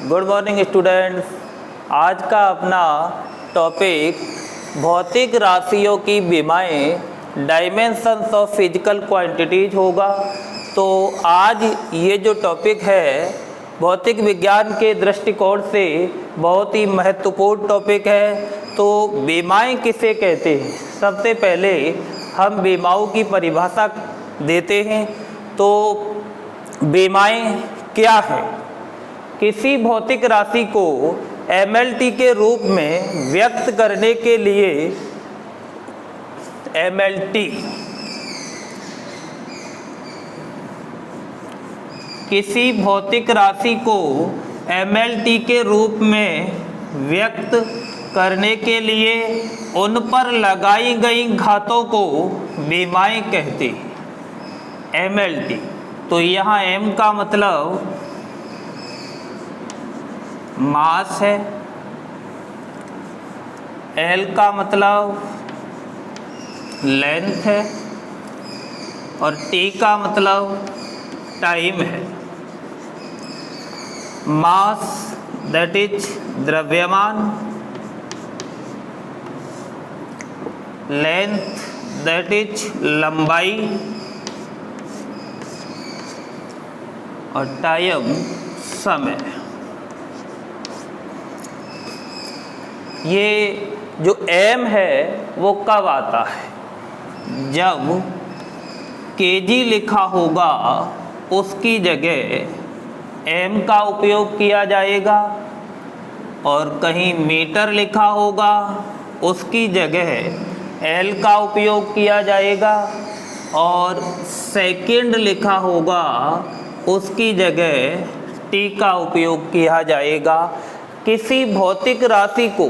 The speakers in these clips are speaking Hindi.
Good morning students. आज का अपना टॉपिक भौतिक राशियों की विमाएं डायमेंशंस ऑफ फिजिकल क्वांटिटीज होगा। तो आज ये जो टॉपिक है भौतिक विज्ञान के दृष्टिकोण से बहुत ही महत्वपूर्ण टॉपिक है। तो विमाएं किसे कहते हैं, सबसे पहले हम विमाओं की परिभाषा देते हैं। तो विमाएं क्या है? किसी भौतिक राशि को MLT के रूप में व्यक्त करने के लिए MLT, किसी भौतिक राशि को MLT के रूप में व्यक्त करने के लिए उन पर लगाई गई घातों को विमाएं कहते हैं। MLT, तो यहाँ M का मतलब मास है, L का मतलब लेंथ है और T का मतलब टाइम है। मास दैट इज द्रव्यमान, लेंथ दैट इज लंबाई और टाइम समय। ये जो M है वो कब आता है? जब kg लिखा होगा उसकी जगह M का उपयोग किया जाएगा, और कहीं मीटर लिखा होगा उसकी जगह L का उपयोग किया जाएगा, और सेकंड लिखा होगा उसकी जगह T का उपयोग किया जाएगा। किसी भौतिक राशि को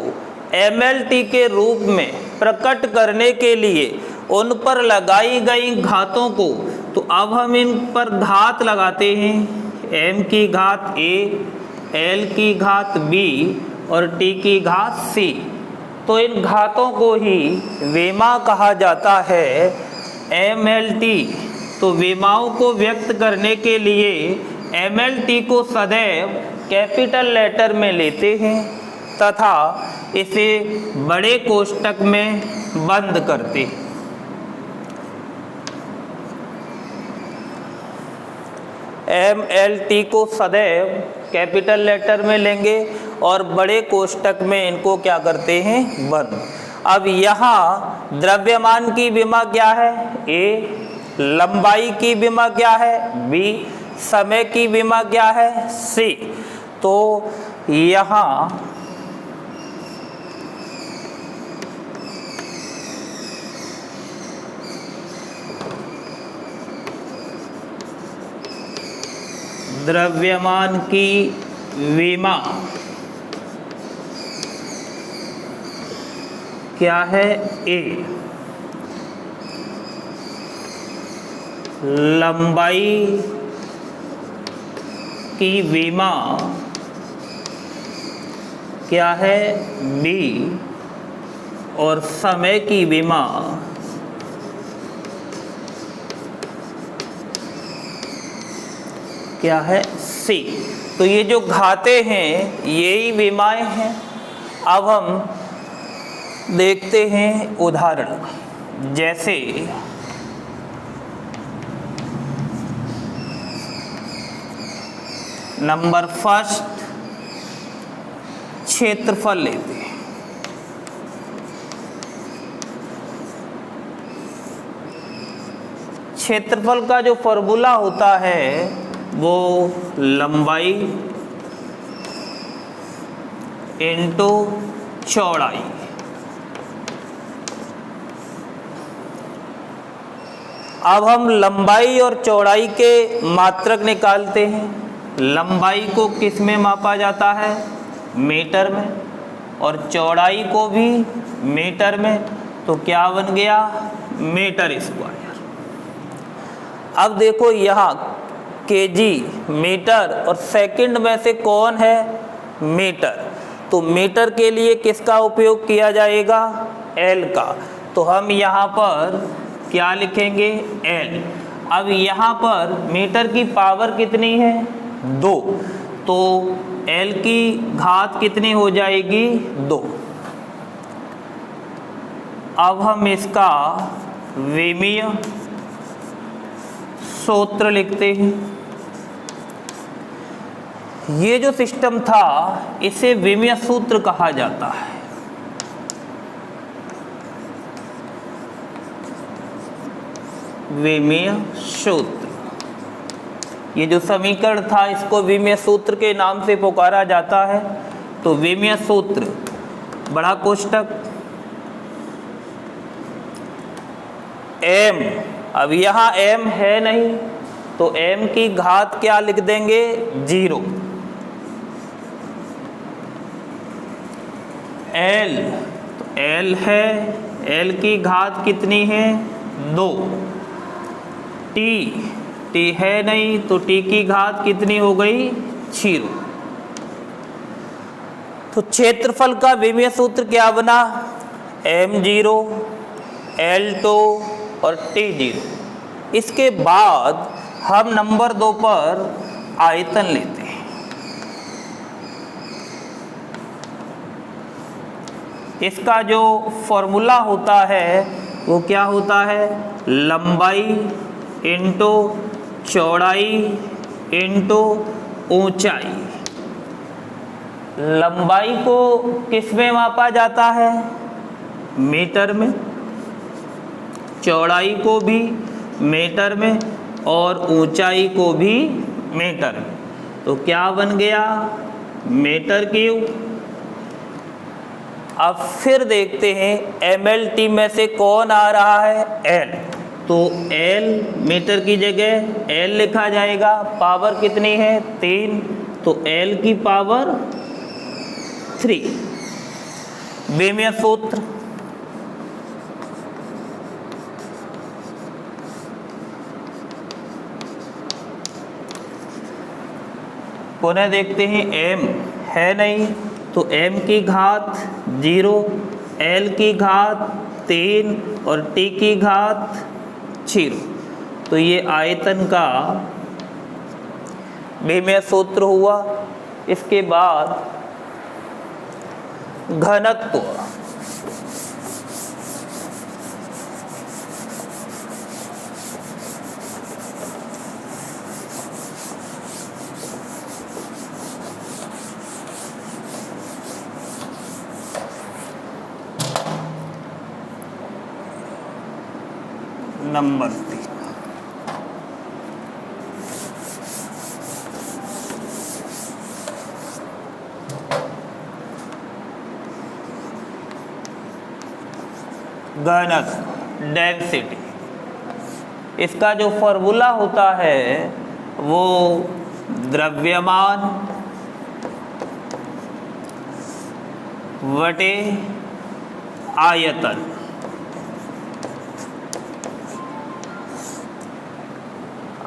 MLT के रूप में प्रकट करने के लिए उन पर लगाई गई घातों को, तो अब हम इन पर घात लगाते हैं। M की घात A, L की घात B और T की घात C। तो इन घातों को ही विमा कहा जाता है, MLT। तो विमाओं को व्यक्त करने के लिए MLT को सदैव कैपिटल लेटर में लेते हैं तथा इसे बड़े कोष्टक में बंद करते हैं। MLT को सदैव कैपिटल लेटर में लेंगे और बड़े कोष्टक में इनको क्या करते हैं? बंद। अब यहाँ द्रव्यमान की विमा क्या है? A। लंबाई की विमा क्या है? B। समय की विमा क्या है? C। तो यहाँ द्रव्यमान की विमा क्या है? A। लंबाई की विमा क्या है? B। और समय की विमा क्या है? C। तो ये जो घातें हैं यही विमाएं हैं। अब हम देखते हैं उदाहरण। जैसे नंबर फर्स्ट, क्षेत्रफल लेते हैं। क्षेत्रफल का जो फॉर्मूला होता है वो लंबाई इंटू चौड़ाई। अब हम लंबाई और चौड़ाई के मात्रक निकालते हैं। लंबाई को किस में मापा जाता है? मीटर में, और चौड़ाई को भी मीटर में। तो क्या बन गया? Metre square. अब देखो यहाँ kg मीटर और सेकंड में से कौन है? मीटर। तो मीटर के लिए किसका उपयोग किया जाएगा? L का। तो हम यहाँ पर क्या लिखेंगे? L। अब यहाँ पर मीटर की पावर कितनी है? 2। तो L की घात कितनी हो जाएगी 2। अब हम इसका विमीय सूत्र लिखते हैं। ये जो सिस्टम था इसे विमीय सूत्र कहा जाता है। विमीय सूत्र, ये जो समीकरण था इसको विमीय सूत्र के नाम से पुकारा जाता है। तो विमीय सूत्र बड़ा कोष्टक m, अब यहाँ m है नहीं तो m की घात क्या लिख देंगे 0। L, तो L है, L की घात कितनी है 2। T है नहीं तो T की घात कितनी हो गई 0। तो क्षेत्रफल का विमीय सूत्र क्या बना m0 L2 और T0। इसके बाद हम नंबर 2 पर आयतन लेते हैं। इसका जो फॉर्मूला होता है वो क्या होता है, लंबाई इंटू चौड़ाई इंटू ऊंचाई। लंबाई को किस में मापा जाता है, मीटर में, चौड़ाई को भी मीटर में और ऊंचाई को भी मीटर में। तो क्या बन गया मीटर क्यूब। अब फिर देखते हैं MLT में से कौन आ रहा है L। तो L मीटर की जगह L लिखा जाएगा। पावर कितनी है 3, तो L की पावर 3। विमीय सूत्र पुनः देखते हैं m है नहीं तो m की घात 0, L की घात 3 और T की घात 0। तो ये आयतन का विमीय सूत्र हुआ। इसके बाद घनत्व, नंबर 3। घनत्व डेंसिटी, इसका जो फॉर्मूला होता है वो द्रव्यमान बटे आयतन।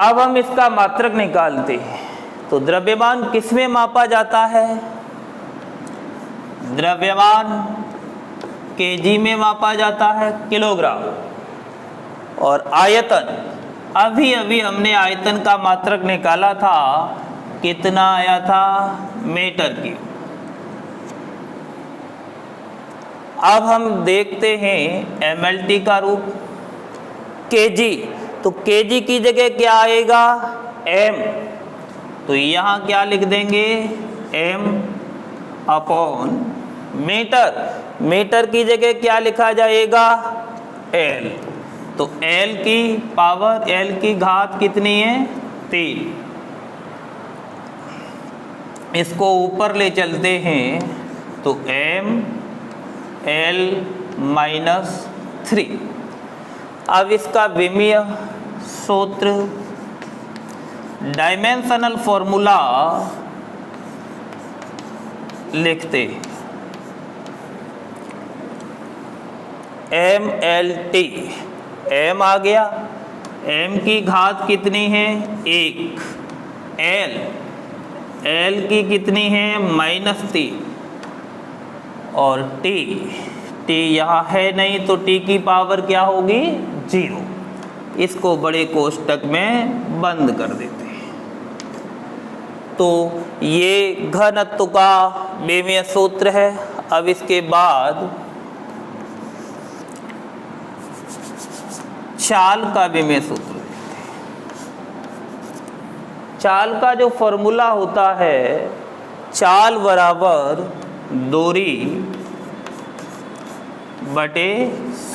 अब हम इसका मात्रक निकालते हैं। तो द्रव्यमान किस में मापा जाता है, द्रव्यमान केजी में मापा जाता है, किलोग्राम। और आयतन, अभी अभी हमने आयतन का मात्रक निकाला था, कितना आया था मीटर क्यूब। अब हम देखते हैं MLT का रूप, केजी। तो केजी की जगह क्या आएगा m, तो यहाँ क्या लिख देंगे m अपॉन मीटर। मीटर की जगह क्या लिखा जाएगा L। तो L की पावर, L की घात कितनी है 3। इसको ऊपर ले चलते हैं तो m L -3। अब इसका विमीय सूत्र, डायमेंशनल फॉर्मूला लिखते MLT। m आ गया, m की घात कितनी है 1, L की कितनी है -3 और T यहाँ है नहीं तो T की पावर क्या होगी 0। इसको बड़े कोष्टक में बंद कर देते हैं। तो ये घनत्व का विमेय सूत्र है। अब इसके बाद चाल का विमेय सूत्र। चाल का जो फॉर्मूला होता है, चाल बराबर दूरी बटे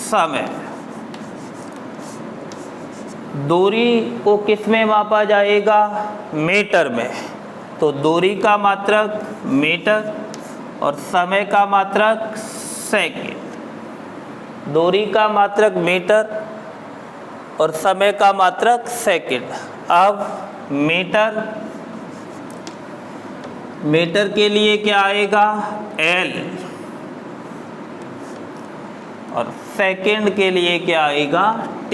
समय। दूरी को किस में मापा जाएगा? मीटर में। तो दूरी का मात्रक मीटर और समय का मात्रक सेकंड। दूरी का मात्रक मीटर और समय का मात्रक सेकंड। अब मीटर के लिए क्या आएगा? L। और सेकंड के लिए क्या आएगा? T।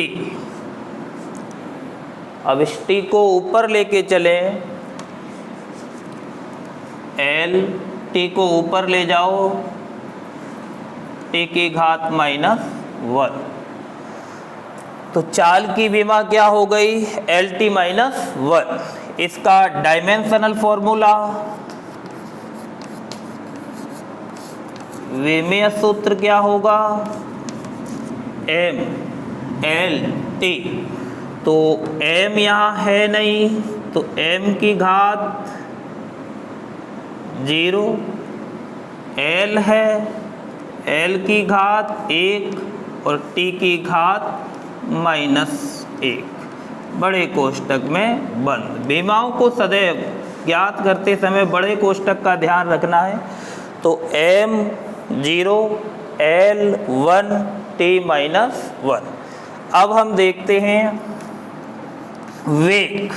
अब इस T को ऊपर लेके चले, L T को ऊपर ले जाओ, T की घात -1। तो चाल की विमा क्या हो गई? LT -1। इसका डायमेंशनल फॉर्मूला, विमेय सूत्र क्या होगा? MLT। तो M यहाँ है नहीं, तो M की घात 0, L है, L की घात 1 और T की घात -1 बड़े कोष्टक में बंद। विमाओं को सदैव ज्ञात करते समय बड़े कोष्टक का ध्यान रखना है। तो M0 L1 T -1। अब हम देखते हैं वेग।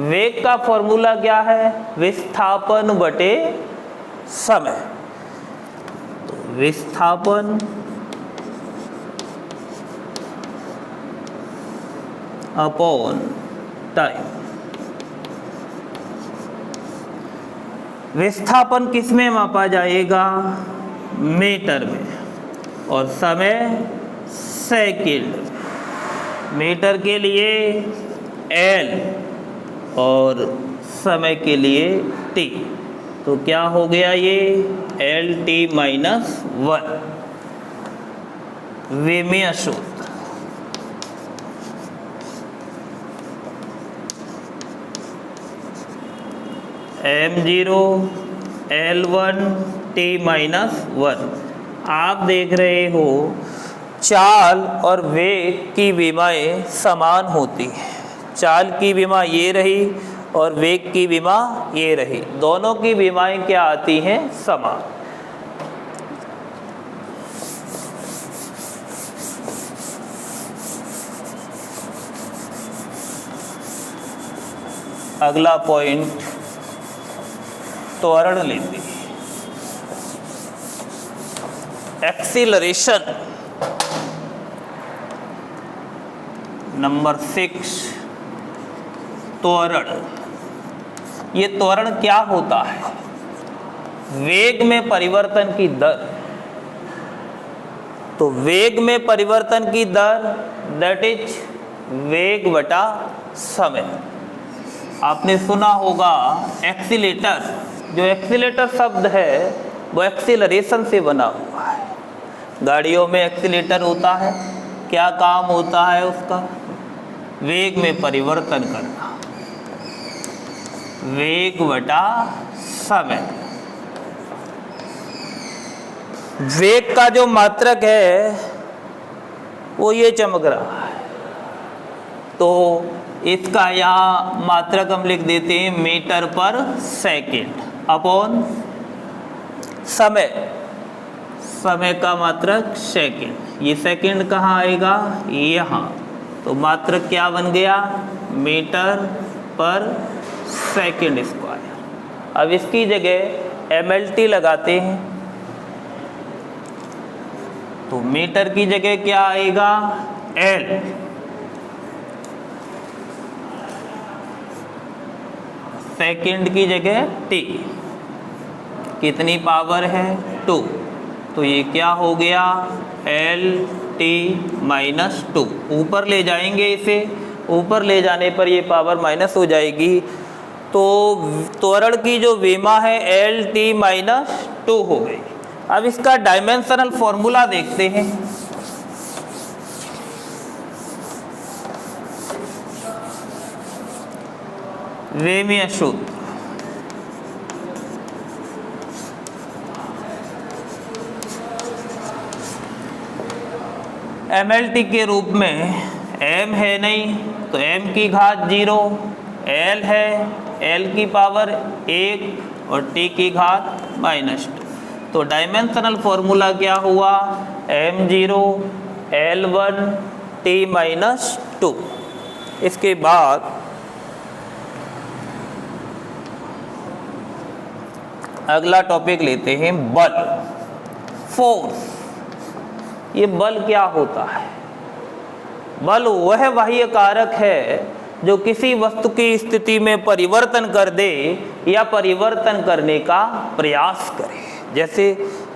वेग का फॉर्मूला क्या है? विस्थापन बटे समय। विस्थापन अपॉन टाइम। विस्थापन किस में मापा जाएगा? मीटर में। और समय सेकंड। मीटर के लिए L और समय के लिए T। तो क्या हो गया ये? LT -1 विमेय सूत्र। M0 L1 T -1। आप देख रहे हो चाल और वेग की विमाएं समान होती हैं। चाल की विमा ये रही और वेग की विमा ये रही। दोनों की विमाएं क्या आती हैं? समान। अगला पॉइंट त्वरण लेते हैं। एक्सीलरेशन नंबर 6, त्वरण। ये त्वरण क्या होता है? वेग में परिवर्तन की दर। तो वेग में परिवर्तन की दर दैट इज वेग बटा समय। आपने सुना होगा एक्सीलेटर। जो एक्सीलेटर शब्द है वो एक्सीलरेशन से बना हुआ है। गाड़ियों में एक्सीलेटर होता है, क्या काम होता है उसका? वेग में परिवर्तन करना। वेग बटा समय। वेग का जो मात्रक है वो ये चमक रहा है, तो इसका यहाँ मात्रक हम लिख देते हैं मीटर पर सेकंड अपॉन समय। समय का मात्रक सेकंड। ये सेकंड कहाँ आएगा? यहाँ। तो मात्रक क्या बन गया? मीटर पर सेकंड स्क्वायर। अब इसकी जगह MLT लगाते हैं। तो मीटर की जगह क्या आएगा? L। सेकंड की जगह T। कितनी पावर है? 2। तो ये क्या हो गया? LT -2। ऊपर ले जाएंगे इसे ऊपर ले जाने पर ये पावर माइनस हो जाएगी, तो त्वरण की जो विमा है LT-2 हो गई। अब इसका डायमेंशनल फॉर्मूला देखते हैं। वेमीय सूत्र, MLT के रूप में m है नहीं तो m की घात 0, l है l की पावर 1 और t की घात -2। तो डायमेंशनल फॉर्मूला क्या हुआ, m0 l1 t-2। इसके बाद अगला टॉपिक लेते हैं बल, फोर्स। ये बल क्या होता है? बल वह बाह्य कारक है जो किसी वस्तु की स्थिति में परिवर्तन कर दे या परिवर्तन करने का प्रयास करे। जैसे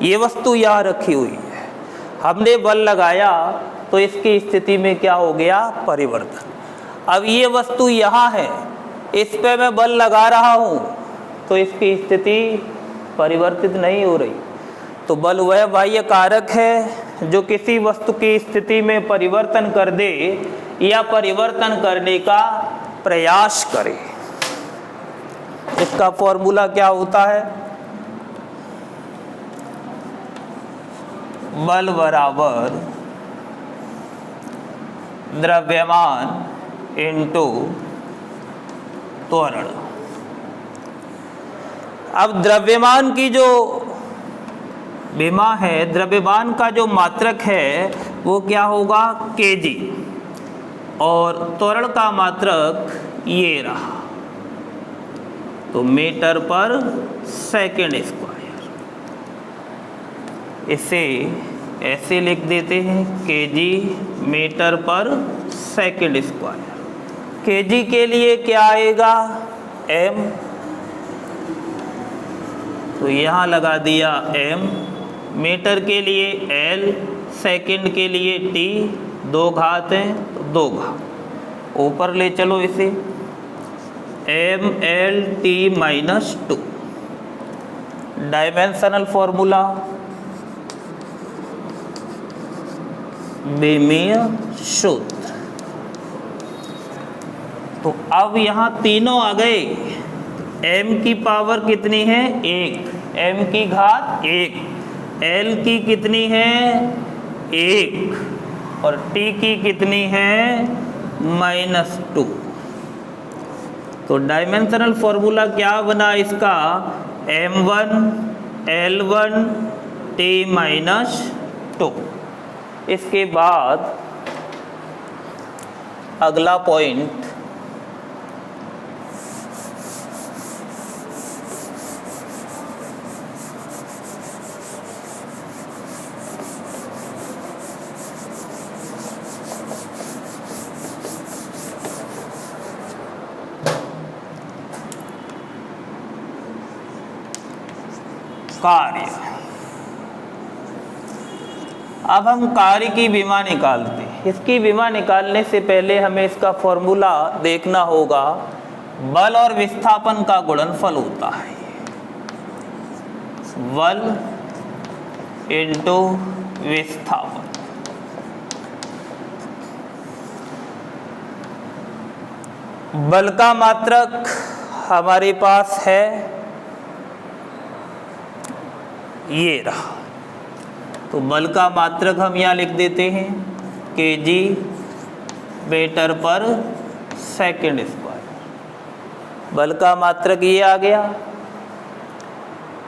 ये वस्तु यहाँ रखी हुई है, हमने बल लगाया तो इसकी स्थिति में क्या हो गया, परिवर्तन। अब ये वस्तु यहाँ है, इस पे मैं बल लगा रहा हूँ तो इसकी स्थिति परिवर्तित नहीं हो रही। तो बल वह बाह्य कारक है जो किसी वस्तु की स्थिति में परिवर्तन कर दे या परिवर्तन करने का प्रयास करे। इसका फॉर्मूला क्या होता है, बल बराबर द्रव्यमान इंटू त्वरण। अब द्रव्यमान की जो विमा है, द्रव्यमान का जो मात्रक है वो क्या होगा, kg, और त्वरण का मात्रक ये रहा, तो मीटर पर सेकंड स्क्वायर। इसे ऐसे लिख देते हैं, kg मीटर पर सेकंड स्क्वायर। kg के लिए क्या आएगा, m, तो यहाँ लगा दिया m, मीटर के लिए l, सेकंड के लिए t, 2 घात हैं तो 2 घात, ऊपर ले चलो इसे, mLT-2। डायमेंशनल फॉर्मूला बेमीय सूत्र। तो अब यहाँ तीनों आ गए। m की पावर कितनी है, 1, m की घात 1, l की कितनी है, 1, और t की कितनी है, -2। तो डायमेंशनल फॉर्मूला क्या बना इसका, m1 l1 t-2। इसके बाद अगला पॉइंट कार्य। अब हम कार्य की विमा निकालते हैं। इसकी विमा निकालने से पहले हमें इसका फॉर्मूला देखना होगा। बल और विस्थापन का गुणनफल होता है बल इंटू विस्थापन। बल का मात्रक हमारे पास है ये रहा, तो बल का मात्रक हम यहाँ लिख देते हैं kg मीटर पर सेकंड स्क्वायर। बल का मात्रक ये आ गया।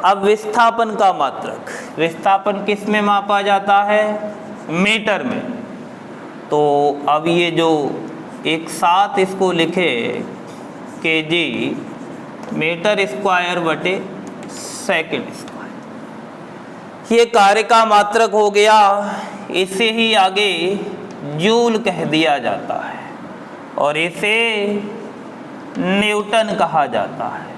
अब विस्थापन का मात्रक, विस्थापन किस में मापा जाता है, मीटर में। तो अब ये जो एक साथ इसको लिखे kg मीटर स्क्वायर बटे सेकंड स्क्वायर, ये कार्य का मात्रक हो गया। इसे ही आगे जूल कह दिया जाता है और इसे न्यूटन कहा जाता है।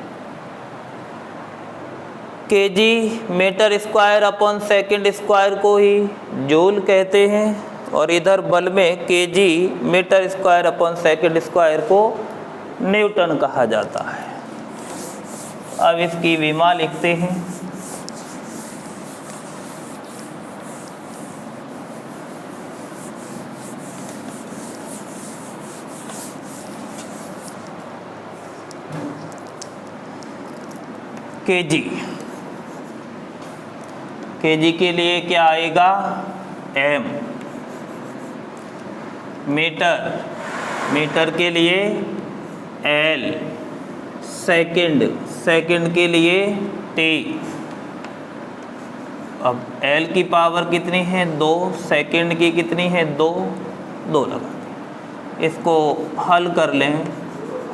kg metre square upon second square को ही जूल कहते हैं और इधर बल में KG metre square upon second square को न्यूटन कहा जाता है। अब इसकी विमा लिखते हैं। केजी के लिए क्या आएगा, एम। मीटर के लिए एल। सेकंड के लिए टी। अब एल की पावर कितनी है, 2, सेकंड की कितनी है, 2 लगा। इसको हल कर लें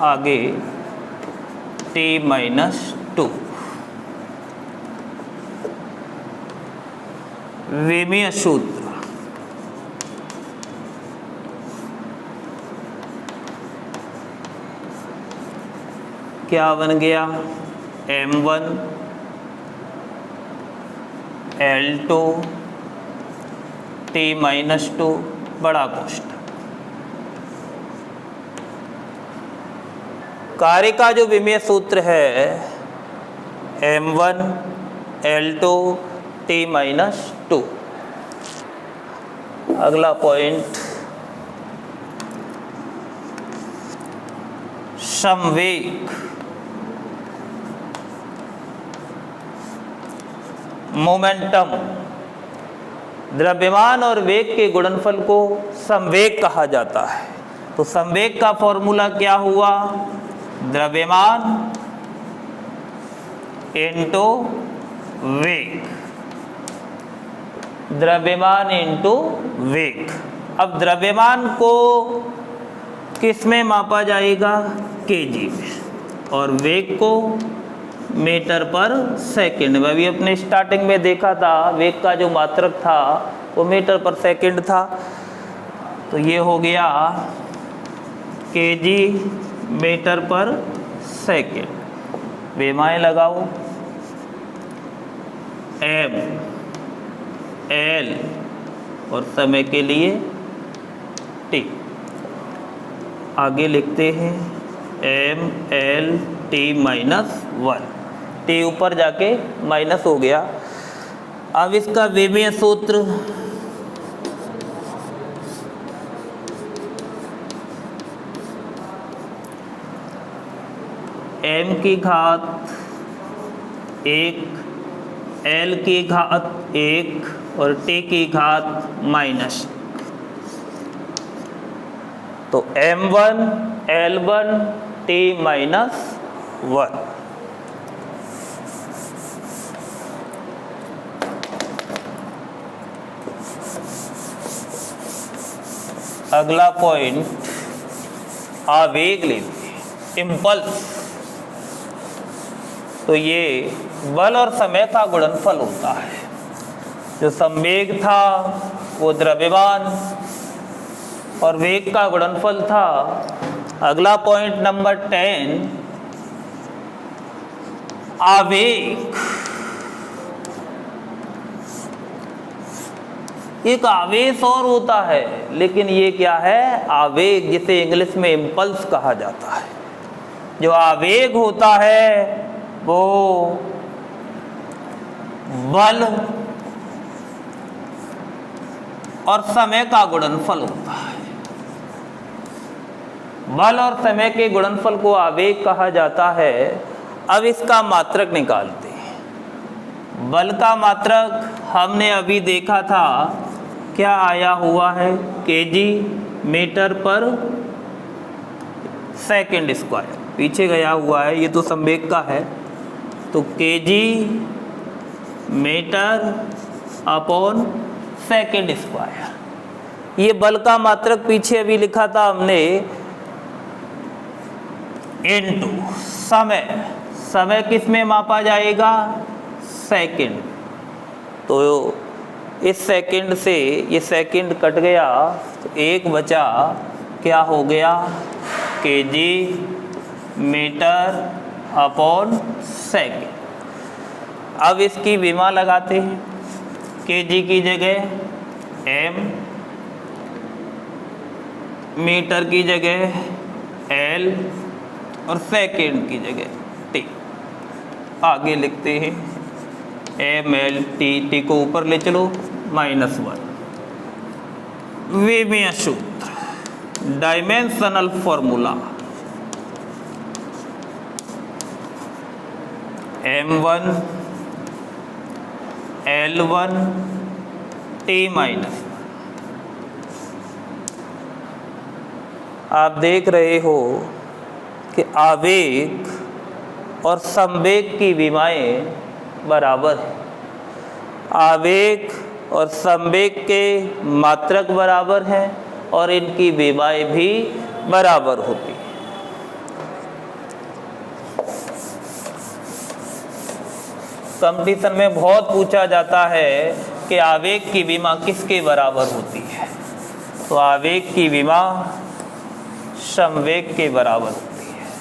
आगे, t-2। विमीय सूत्र क्या बन गया, m1 L2 t-2 बड़ा कोष्ठक। कार्य का जो विमीय सूत्र है m1 L2 t-2। अगला पॉइंट, संवेग। मोमेंटम, द्रव्यमान और वेग के गुणनफल को संवेग कहा जाता है। तो संवेग का फॉर्मूला क्या हुआ, द्रव्यमान इनटू वेग। द्रव्यमान इनटू वेग। अब द्रव्यमान को किस में मापा जाएगा, केजी में, और वेग को मीटर पर सेकंड में। अभी अपने स्टार्टिंग में देखा था वेग का जो मात्रक था वो मीटर पर सेकंड था। तो ये हो गया केजी मीटर पर सेकंड। विमाएं लगाओ, एम, एल और समय के लिए टी। आगे लिखते हैं एम एल t-1। टी ऊपर जाके माइनस हो गया। अब इसका विमीय सूत्र, m की घात 1, l की घात 1 और t की घात -। तो m1 l1 t-1। अगला पॉइंट, आवेग लेते, इम्पल्स। तो ये बल और समय का गुणनफल होता है। जो संवेग था वो द्रव्यमान और वेग का गुणनफल था। अगला पॉइंट नंबर 10, आवेग। एक आवेश और होता है, लेकिन ये क्या है, आवेग, जिसे इंग्लिश में इम्पल्स कहा जाता है। जो आवेग होता है वो बल और समय का गुणनफल होता है। बल और समय के गुणनफल को आवेग कहा जाता है। अब इसका मात्रक निकालते हैं। बल का मात्रक हमने अभी देखा था, क्या आया हुआ है, केजी मीटर पर सेकंड स्क्वायर। पीछे गया हुआ है, ये तो संवेग का है। तो KG metre upon second square. ये बल का मात्रक पीछे अभी लिखा था हमने, इनटू समय किस में मापा जाएगा, सेकंड। तो इस सेकंड से ये सेकंड कट गया तो एक बचा, क्या हो गया, केजी मीटर अपॉन सेकंड। अब इसकी विमा लगाते हैं। केजी की जगह m, मीटर की जगह L और सेकेंड की जगह T। आगे लिखते हैं mL/t, T को ऊपर ले चलो -1। वेमीय सूत्र, dimensional formula m1 L1 T-1। आप देख रहे हो कि आवेग और संवेग की विमाएं बराबर है। आवेग और संवेग के मात्रक बराबर हैं और इनकी विमाएं भी बराबर होती हैं। कंपटीशन में बहुत पूछा जाता है कि आवेग की विमा किसके बराबर होती है, तो आवेग की विमा संवेग के बराबर होती है।